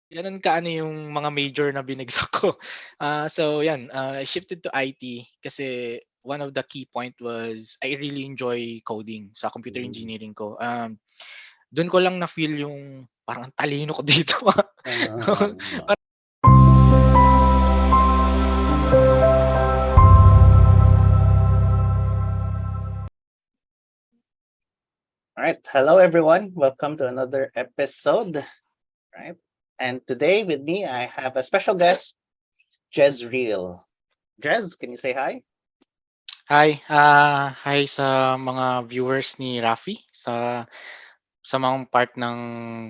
Gano'n ka-ano yung mga major na binagsak ko. So 'yan, I shifted to IT kasi one of the key point was I really enjoy coding sa computer Hmm, engineering ko. Do'n ko lang na-feel yung parang ang talino ko dito. oo. All right. Hello, everyone. Welcome to another episode. Right. And today with me, I have a special guest, Jez Real. Jez, can you say hi? Hi sa mga viewers ni Rafi sa mga part ng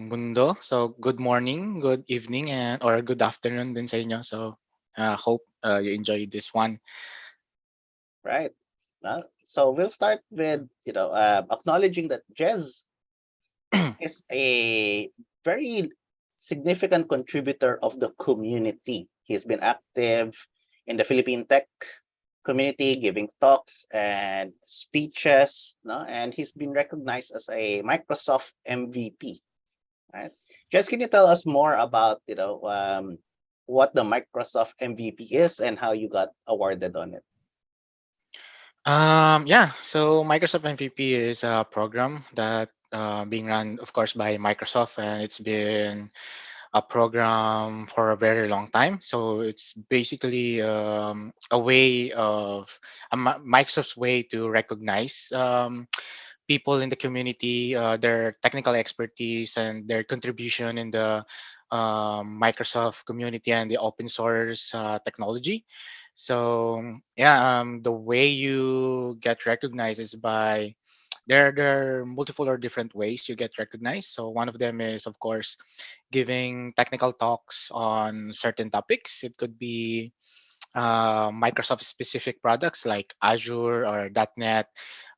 mundo. So, good morning, good evening, or good afternoon din sa inyo. So, hope you enjoy this one. Right. So we'll start with acknowledging that Jez is a very significant contributor of the community. He's been active in the Philippine tech community, giving talks and speeches, no? And he's been recognized as a Microsoft MVP. Right? Just can you tell us more about what the Microsoft MVP is and how you got awarded on it? Yeah, so Microsoft MVP is a program that being run, of course, by Microsoft, and it's been a program for a very long time. So it's basically a way of Microsoft's way to recognize people in the community, their technical expertise and their contribution in the Microsoft community and the open source technology. So yeah, the way you get recognized is by there are multiple or different ways you get recognized. So one of them is, of course, giving technical talks on certain topics. It could be Microsoft specific products like Azure or .NET,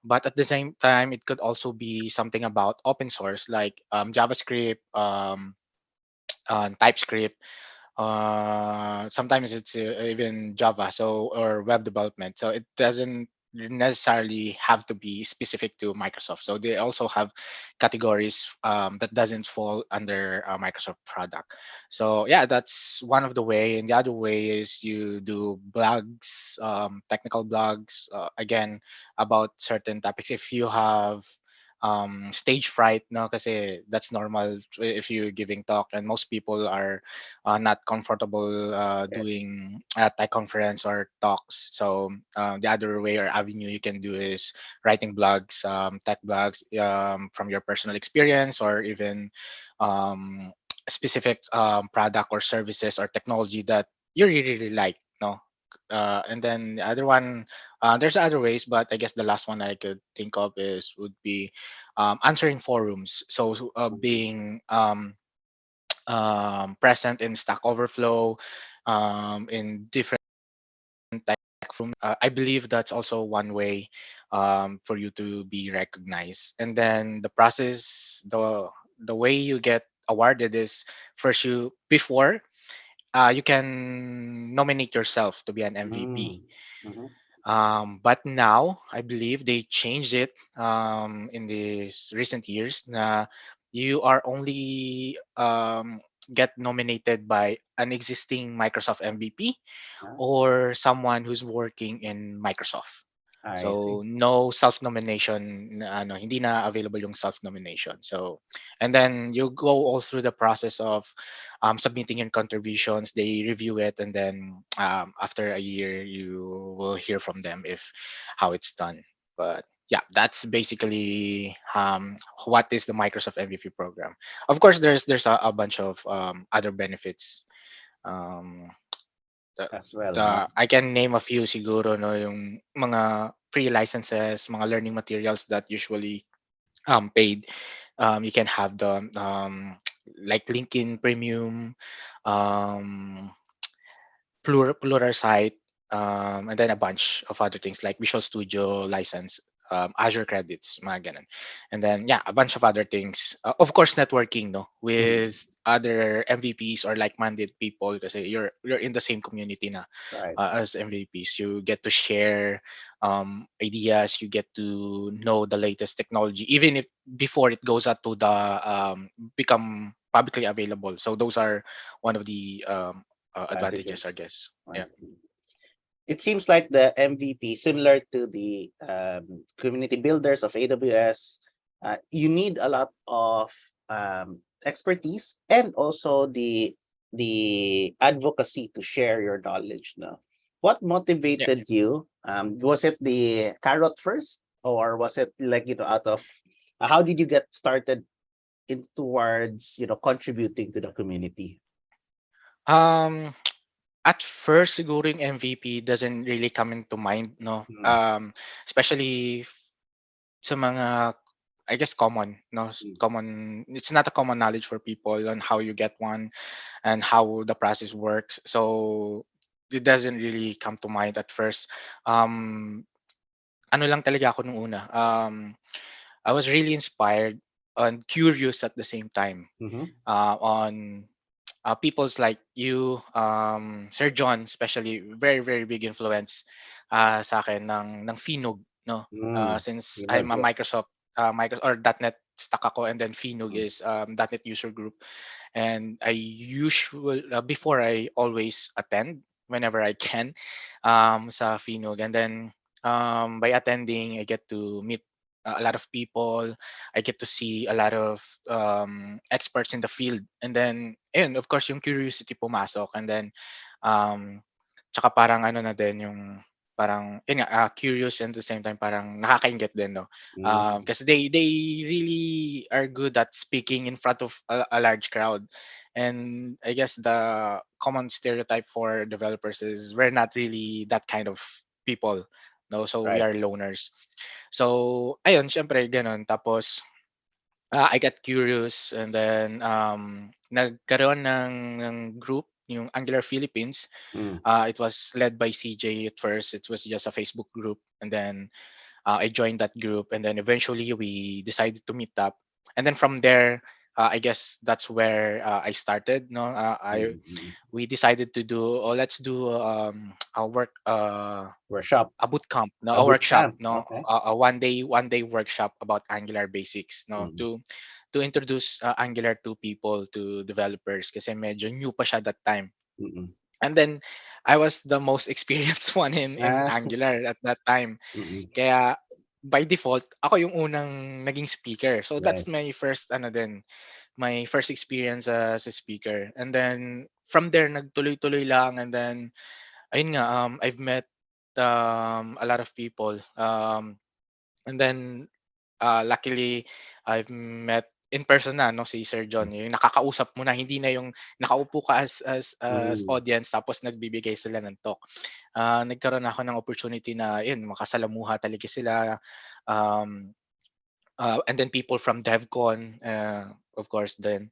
but at the same time, it could also be something about open source like JavaScript, TypeScript. Sometimes it's even Java, so or web development. So it doesn't necessarily have to be specific to Microsoft. So they also have categories that doesn't fall under a Microsoft product. So yeah, that's one of the way. And the other way is you do blogs, technical blogs, again about certain topics. If you have stage fright, no, kasi that's normal if you're giving talk, and most people are not comfortable Yes. doing tech conference or talks. So the other way or avenue you can do is writing blogs, tech blogs from your personal experience, or even um, specific product or services or technology that you really like. No, and then the other one, there's other ways, but I guess the last one I could think of is would be answering forums. So Mhm. being present in Stack Overflow, in different tech room. I believe that's also one way for you to be recognized. And then the process, the way you get awarded is first you before you can nominate yourself to be an MVP. Mm. Mhm. But now I believe they changed it in these recent years. Na you are only get nominated by an existing Microsoft MVP Ah, or someone who's working in Microsoft. I see. So no self-nomination, ano, hindi na available yung self-nomination. So, and then you go all through the process of submitting your contributions. They review it, and then after a year, you will hear from them if how it's done. But yeah, that's basically what is the Microsoft MVP program. Of course, there's a bunch of other benefits. Um, the As well, no? I can name a few siguro, no, yung mga free licenses, mga learning materials that usually paid. You can have the like LinkedIn Premium, um, Pluralsight, and then a bunch of other things like Visual Studio license, Azure credits, mga ganun. And then yeah, a bunch of other things. Of course, networking, no, Mhm. with other MVPs or like-minded people kasi you're in the same community na Right. as MVPs. You get to share ideas. You get to know the latest technology, even if before it goes out to the become publicly available. So those are one of the advantages, I advantages. guess. Yeah. Right. It seems like the MVP, similar to the community builders of AWS, you need a lot of expertise and also the advocacy to share your knowledge. Now, what Yeah. motivated you? Was it the carrot first, or was it like out of how did you get started in towards contributing to the community? Um, at first, siguro yung MVP doesn't really come into mind, no? Mm, Especially sa mga, I guess, common, no? mm, Common. It's not a common knowledge for people on how you get one and how the process works. So it doesn't really come to mind at first. Um, ano lang talaga ako nung una. I was really inspired and curious at the same time mhm, on people's like you, Sir John, especially very very big influence sa akin ng Finog, no? Since Yun, I'm a yes. Microsoft or .NET stuck ako, and then Finog Mm, is .NET user group, and I usually before I always attend whenever I can sa Finog, and then by attending I get to meet a lot of people. I get to see a lot of experts in the field, and then and of course yung curiosity pumasok, and then um tsaka parang ano na din yung parang yun nga, curious, and at the same time parang nakakainggit din, no? mm, Kasi they really are good at speaking in front of a large crowd. And I guess the common stereotype for developers is we're not really that kind of people, no? So we right. are loners. So ayun, syempre gano'n. Tapos I got curious, and then nagkaroon ng group, yung Angular Philippines. Mm, It was led by CJ at first. It was just a Facebook group, and then I joined that group, and then eventually we decided to meet up, and then from there, I guess that's where I started. No, I mm, mm. we decided to do, oh, let's do a work Workshop, a boot camp, no, a a boot workshop, camp. no, Okay. a one day workshop about Angular basics, no, Mm, to introduce Angular to people, to developers, kasi medyo new pa siya that time. mm. And then I was the most experienced one in Ah, Angular at that time. mm, Kaya by default, ako yung unang naging speaker. So right. that's my first ano din, my first experience as a speaker. And then from there nagtuloy-tuloy lang, and then ayun nga, I've met a lot of people. And then luckily I've met in person na, no, si Sir John, yung nakakausap mo na, hindi na yung nakaupo ka as Mm, audience tapos nagbibigay sila ng talk. Nagkaroon ako ng opportunity na yun, makasalamuha talaga sila. Um, and then people from DevCon, of course, then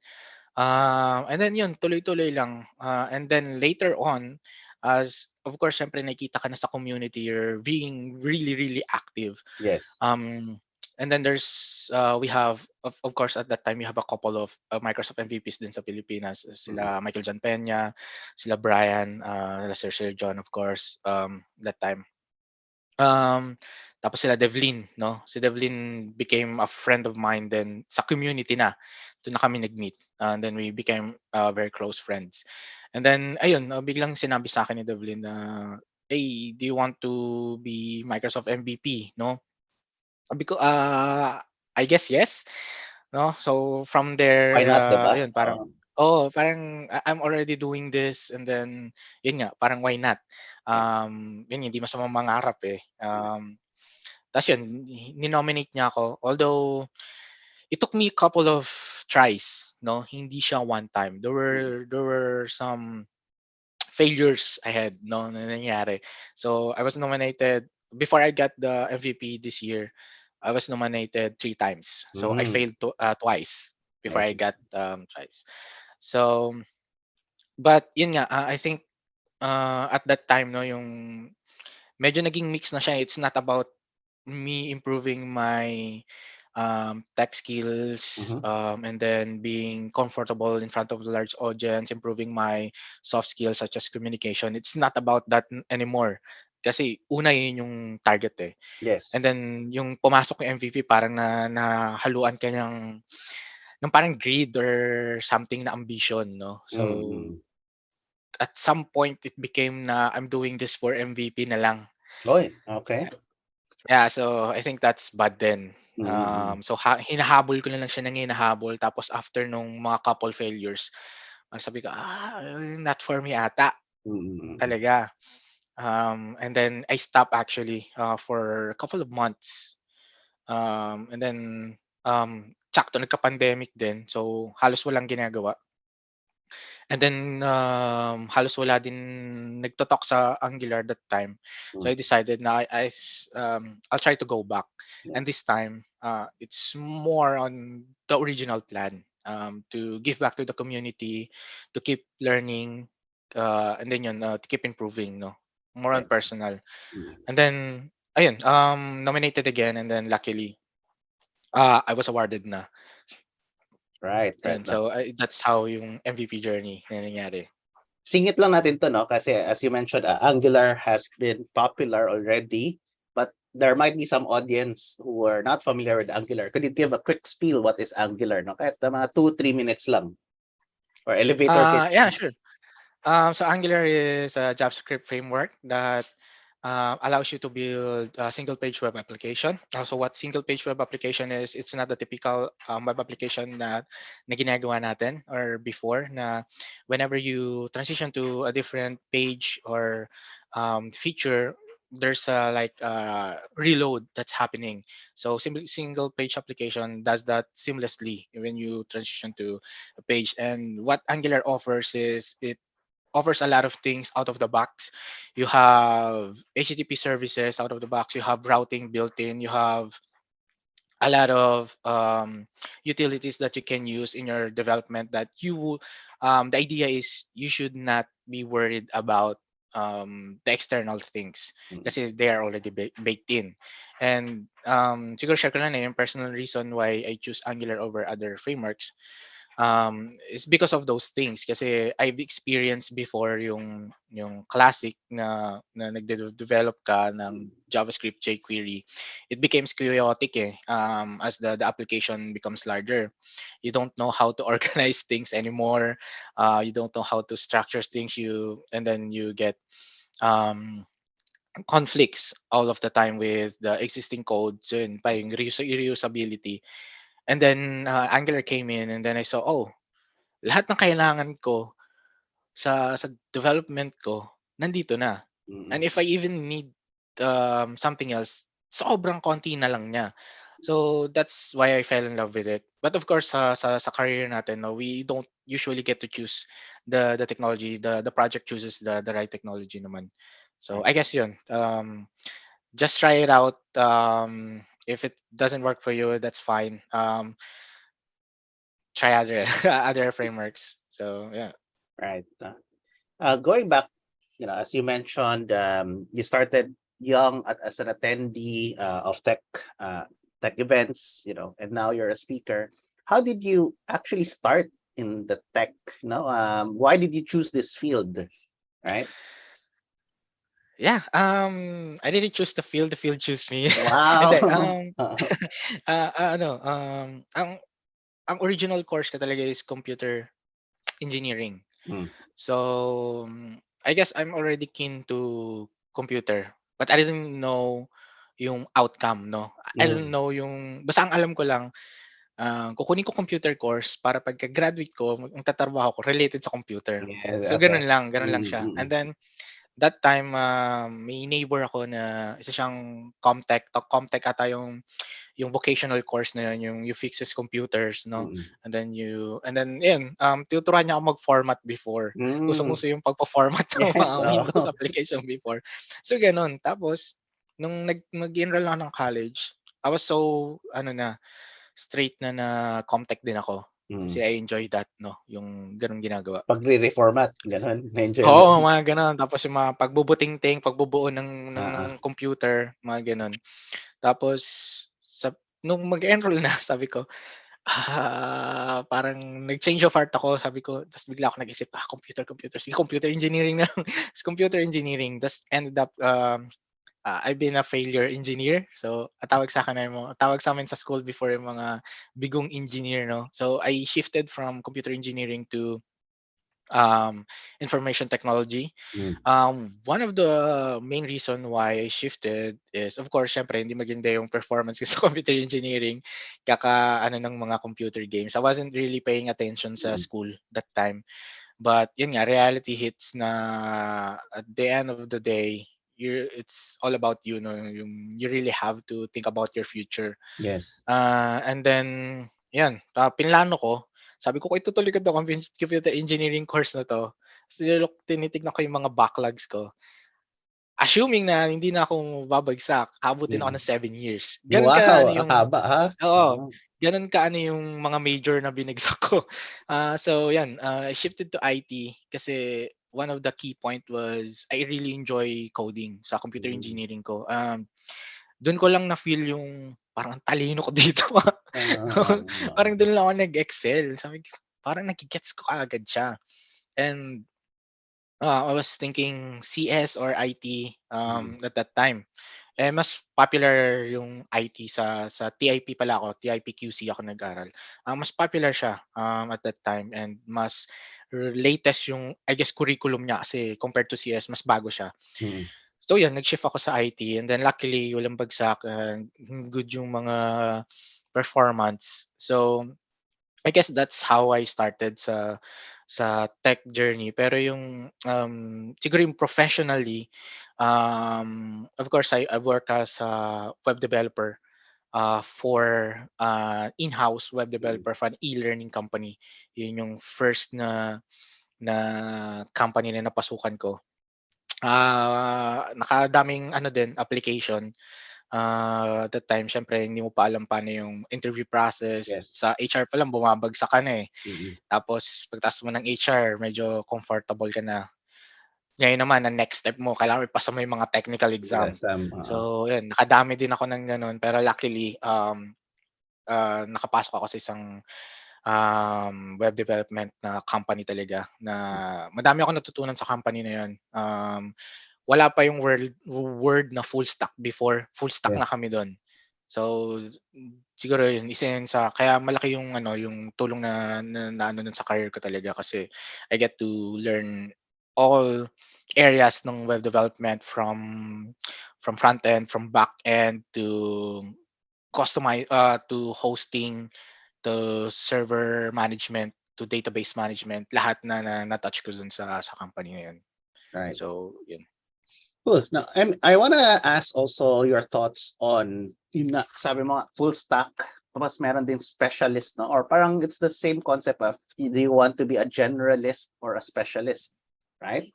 and then yun, tuloy-tuloy lang. And then later on, as of course, syempre nakikita ka na sa community, you're being really, really active. yes. Um, and then we have, of course, at that time, we have a couple of Microsoft MVPs din sa Pilipinas. Mm, Sila Michael John Peña, sila Brian, Sir John, of course, that time. Um, Tapos sila Devlin, no? Si Devlin became a friend of mine then sa community na. Doon na kami nag-meet. And then we became very close friends. And then, ayun, biglang sinabi sa akin ni Devlin na, hey, do you want to be Microsoft MVP, no? Sabi ko, I guess yes, no? So from why there, not, 'di ba? ayun, parang, oh, parang I'm already doing this, and then yun nga, parang why not? Yeah. Yun, hindi masamang mangarap eh. Yes. Tas yun, ni-nominate niya ako. Although it took me a couple of tries, no? Hindi siya one time. Mm, There were some failures I had, no, na nangyari. So I was nominated before I got the MVP this year. I was nominated 3 times. So I mm, failed twice I before I see. got twice. So but yun nga, I think at that time, no, yung medyo naging mix na siya. It's not about me improving my tech skills, Mhm, and then being comfortable in front of a large audience, improving my soft skills such as communication. It's not about that anymore. Kasi una yun yung target eh. yes. And then yung pumasok yung MVP, parang na nahaluan ka ng ng parang greed or something na ambition, no? So Mm. at some point it became na I'm doing this for MVP na lang. Oy, okay. Yeah, so I think that's bad then. Mm. So hinahabol ko na lang siya ng hinahabol tapos after nung mga couple failures, sabi ko, not for me ata Mm. talaga. And then I stopped actually for a couple of months. And then tsakto nagka-pandemic din. So halos walang ginagawa. And then halos wala din nagto-talk sa Angular that time. So Mm. I decided na I'll try to go back. Yeah. And this time it's more on the original plan, to give back to the community, to keep learning, and then yun, to keep improving, no? More on Right. personal. Mm. And then ayun, nominated again and then luckily I was awarded na. Right, right. And so that's how yung MVP journey na nangyari. Singit lang natin 'to 'no, kasi as you mentioned, Angular has been popular already, but there might be some audience who are not familiar with Angular. Could you give a quick spiel what is Angular 'no? Kahit na mga 2-3 minutes lang or elevator pitch Yeah, lang. sure. So Angular is a JavaScript framework that allows you to build a single page web application. So what single page web application is, it's not the typical web application na ginagawa natin or before na whenever you transition to a different page or feature, there's a like reload that's happening. So single page application does that seamlessly when you transition to a page. And what Angular offers is it offers a lot of things out of the box. You have HTTP services out of the box. You have routing built in. You have a lot of utilities that you can use in your development. The idea is you should not be worried about the external things Mm. kasi they are already baked in. And siguro share ko lang na yung personal reason why I choose Angular over other frameworks. It's because of those things kasi I've experienced before yung classic na nagde-develop ka ng JavaScript jQuery. It becomes chaotic as the application becomes larger. You don't know how to organize things anymore. You don't know how to structure things, and then you get um conflicts all of the time with the existing code. So yun pa yung reusability. And then Angular came in and then I saw, oh, lahat ng kailangan ko sa development ko nandito na. And Mm. if I even need something else, sobrang konti na lang niya. So that's why I fell in love with it. But of course, sa career natin, no, we don't usually get to choose the technology. The project chooses the right technology naman. So Right. I guess yun. Just try it out. If it doesn't work for you, that's fine. Try other other frameworks. So yeah. Right. Going back, as you mentioned, you started young as an attendee of uh, tech events, and now you're a speaker. How did you actually start in the tech? Why did you choose this field? Right. Yeah, I didn't choose the field choose me. Hindi, Wow. ano, ang original course ko talaga is computer engineering. Mm. So, I guess I'm already keen to computer, but I didn't know yung outcome, no? I don't Mm. know yung basta ang alam ko lang, kukunin ko computer course para pagka-graduate ko, ang tatrabaho ko related sa computer. Yeah. So Okay. gano'n lang Mm. siya. And Mm. then that time, may neighbor ako na isa siyang Comtech ata yung vocational course na yun, yung you fixes computers, no? Mm. And then yun, tinuturuan niya ako mag-format before. Mm. Usong-uso yung pagpo-format ng mga Yes. Windows Oh. application before. So gano'n. Tapos nung nag-enroll ako ng college, I was so straight na Comtech din ako. Mm. Kasi I enjoy that, no? Yung gano'ng ginagawa. Pagre-reformat, ganun. Na-enjoy mo Oo, yun. mga gano'n. Tapos yung mga pagbubutingting, pagbubuo ng Ah. computer, mga gano'n. Tapos nung mag-enroll na sabi ko, parang nag-change of heart ako. Sabi ko ta's bigla ako nag-isip, computer, sige computer engineering na lang. Ta's computer engineering ta's ended up, I've been a failure engineer. So, tawag sa amin sa school before yung mga bigong engineer, no? So, I shifted from computer engineering to um, information technology. Mm. One of the main reason why I shifted is, of course, syempre, hindi maganda yung performance ko sa computer engineering, ano ng mga computer games. I wasn't really paying attention sa Mm. school that time. But yun nga, reality hits na at the end of the day, it's all about you, no? You really have to think about your future. Yes. And then, yan, pinlano ko, sabi ko, itutuloy ko 'tong computer engineering course na 'to. Ta's tinitignan ko yung mga backlogs ko. Assuming na hindi na ako babagsak, aabutin ako Mm. ng 7 years. Gano'n ka ano Wow, ang yung haba, ha? oo, Oo. gano'n ka ano yung mga major na binagsak ko. So 'yan, I shifted to IT kasi one of the key point was I really enjoy coding sa computer Mm. engineering ko. Dun ko lang na-feel yung parang ang talino ko dito. Parang dun lang ako nag-excel. Sabi ko, parang nage-gets ko kaagad siya. And I was thinking CS or IT Mm. at that time. Eh, mas popular yung IT sa TIP pala ako, TIP QC ako nag-aral. Mas popular siya at that time and mas latest yung I guess curriculum niya kasi compared to CS mas bago siya. Mm. So yan, nag-shift ako sa IT and then luckily walang bagsak and good yung mga performance. So I guess that's how I started sa tech journey. Pero yung siguro yung professionally, of course I work as a web developer for in-house web Mm. developer for an e-learning company. Yun yung first na company na napasukan ko. Nakadaming ano din application. That time siyempre hindi mo pa alam paano yung interview process. Yes. Sa HR pa lang bumabagsak ka na, eh. Mm. Tapos pagtapos mo ng HR medyo comfortable ka na. Ngayon naman ang next step mo kailangan mo ipasa mo yung mga technical exam. Oo. So yun, nakadami din ako ng gano'n pero luckily, nakapasok ako sa isang, web development na company talaga na madami akong natutunan sa company na yun. Wala pa yung word na full stack before, full stack Yes. na kami dun. So, siguro yun isa yun sa kaya malaki yung ano, yung tulong na ano nun sa career ko talaga kasi I get to learn all areas ng web development from front end, from back end to to hosting, to server management, to database management, lahat na-touch ko dun sa company na yun. Right. So, yun. Cool. Now, I wanna ask also your thoughts on yung sabi mo full stack, tapos meron din specialist, no? Or parang it's the same concept of do you want to be a generalist or a specialist, right?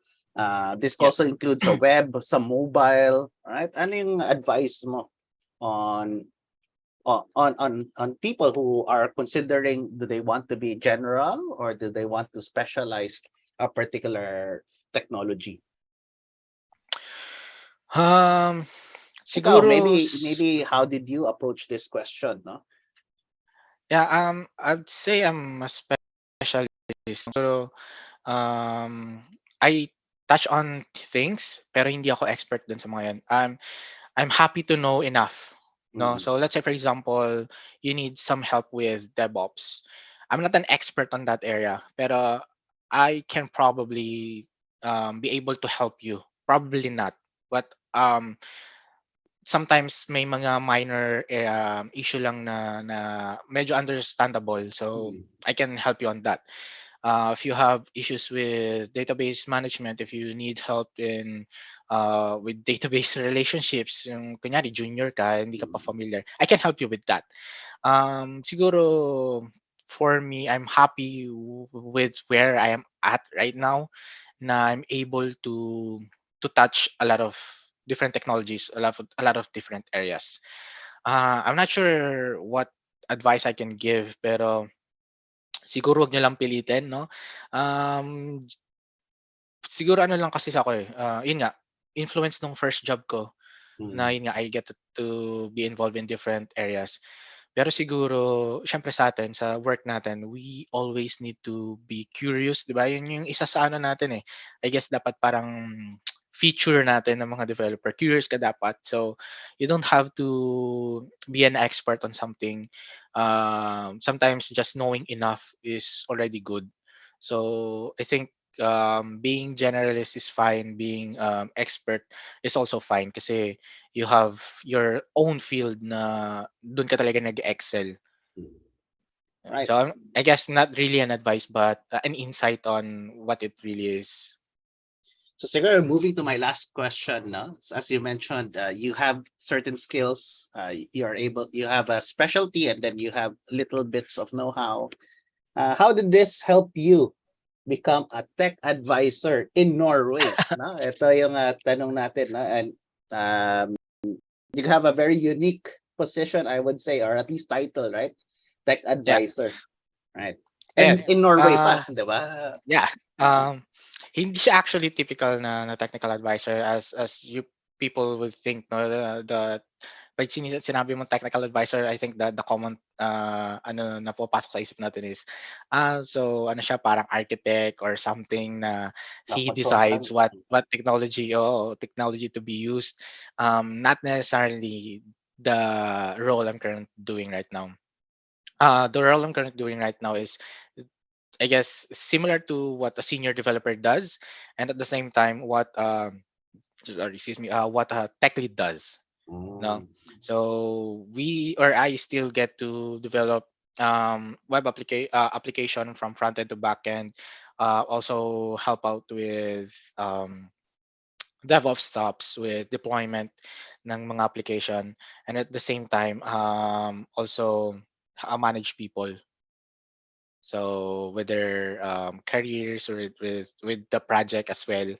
This Yeah. also includes a web, some mobile, right? Ano yung advice mo on on people who are considering do they want to be general or do they want to specialize a particular technology? Um, Ikaw, siguro maybe how did you approach this question, no? yeah, I'd say I'm a specialist. Pero I touch on things pero hindi ako expert dun sa mga yan. I'm happy to know enough, no? Mm. So let's say for example, you need some help with DevOps. I'm not an expert on that area, pero I can probably be able to help you. Probably not. But sometimes may mga minor issue lang na medyo understandable. So Mm. I can help you on that. If you have issues with database management, if you need help in with database relationships, yung kunyari junior ka, hindi ka pa Mm. familiar, I can help you with that. Siguro for me, I'm happy with where I am at right now na I'm able to touch a lot of different technologies, a lot of different areas. I'm not sure what advice I can give pero siguro wag niyo lang pilitin 'no. Um, Siguro ano lang kasi ako, yun nga, influence nung first job ko na Mm. yun nga, I get to be involved in different areas. Pero siguro siyempre sa'tin, sa work natin, we always need to be curious, 'di ba? Yun yung isa sa ano natin, I guess dapat parang feature natin ng mga developer. Curious ka dapat. So, you don't have to be an expert on something. Sometimes just knowing enough is already good. So, I think being generalist is fine. Being expert is also fine kasi you have your own field na dun ka talaga nag-excel. Mm. Yeah. Right. So, I guess not really an advice, but an insight on what it really is. So siguro moving to my last question, no? As you mentioned, you have certain skills, you have a specialty, and then you have little bits of know-how. How did this help you become a tech advisor in Norway? No, ito yung tanong natin, no? And um, you have a very unique position, I would say, or at least title, right? Tech Yeah. advisor, right? Ayun. And in Norway pa, di ba? Yeah. Uh, Hindi siya actually typical na technical advisor as you people would think, no, the pag sinabi mong technical advisor, I think the common ano na pupasok sa isip natin is so ano siya, parang architect or something na no, he decides consultant. what technology to be used. Not necessarily the role I'm currently doing right now. The role I'm currently doing right now is, I guess, similar to what a senior developer does, and at the same time, excuse me, what a tech lead does. No, Mm, so I still get to develop application from front end to back end. Also help out with DevOps stops with deployment ng mga application, and at the same time, also manage people. So whether careers or with the project as well,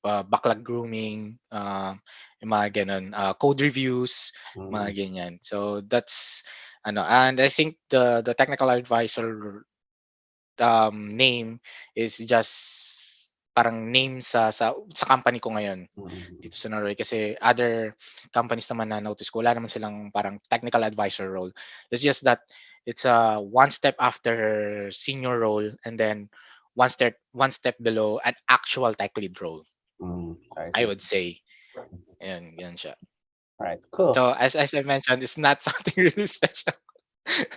backlog grooming, yung mga ganun, code reviews, mga mm, ganyan. So that's ano, and I think the technical advisor name is just parang name sa company ko ngayon mm, dito sa Norway, kasi other companies naman na notice ko wala naman silang parang technical advisor role. It's just that it's a one step after senior role, and then one step below an actual tech lead role, I I see. would say. Yan siya. All right, cool. So as I mentioned, it's not something really special.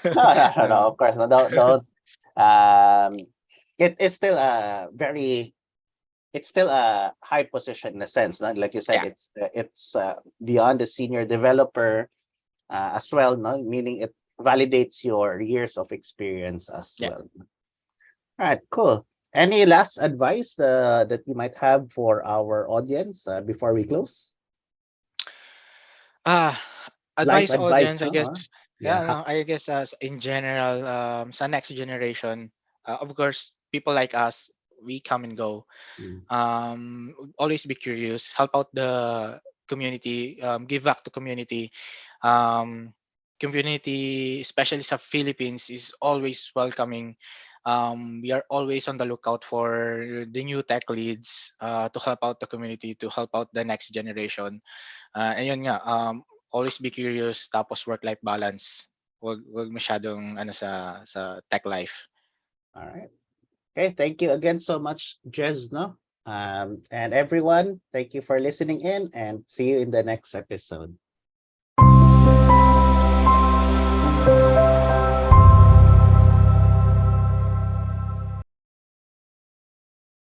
No, no, no, no. No. Of course, no, don't. Um, it's still a very, it's still a high position in a sense. No? Like you said, Yeah. it's beyond the senior developer as well. No, meaning it validates your years of experience as Yeah. well. All right, cool. Any last advice that you might have for our audience before we close? Ah, Life advice advice, audience, I no? guess. Yeah. Yeah, no, I guess in general, sa next generation, of course, people like us, we come and go. Mm, Always be curious, help out the community, give back to community. Um, Community, especially sa Philippines, is always welcoming. We are always on the lookout for the new tech leads to help out the community, to help out the next generation. Ayun nga, always be curious, tapos work-life balance. Wag masyadong ano sa tech life. all right. Okay, thank you again so much, Jez, no? And everyone, thank you for listening in and see you in the next episode.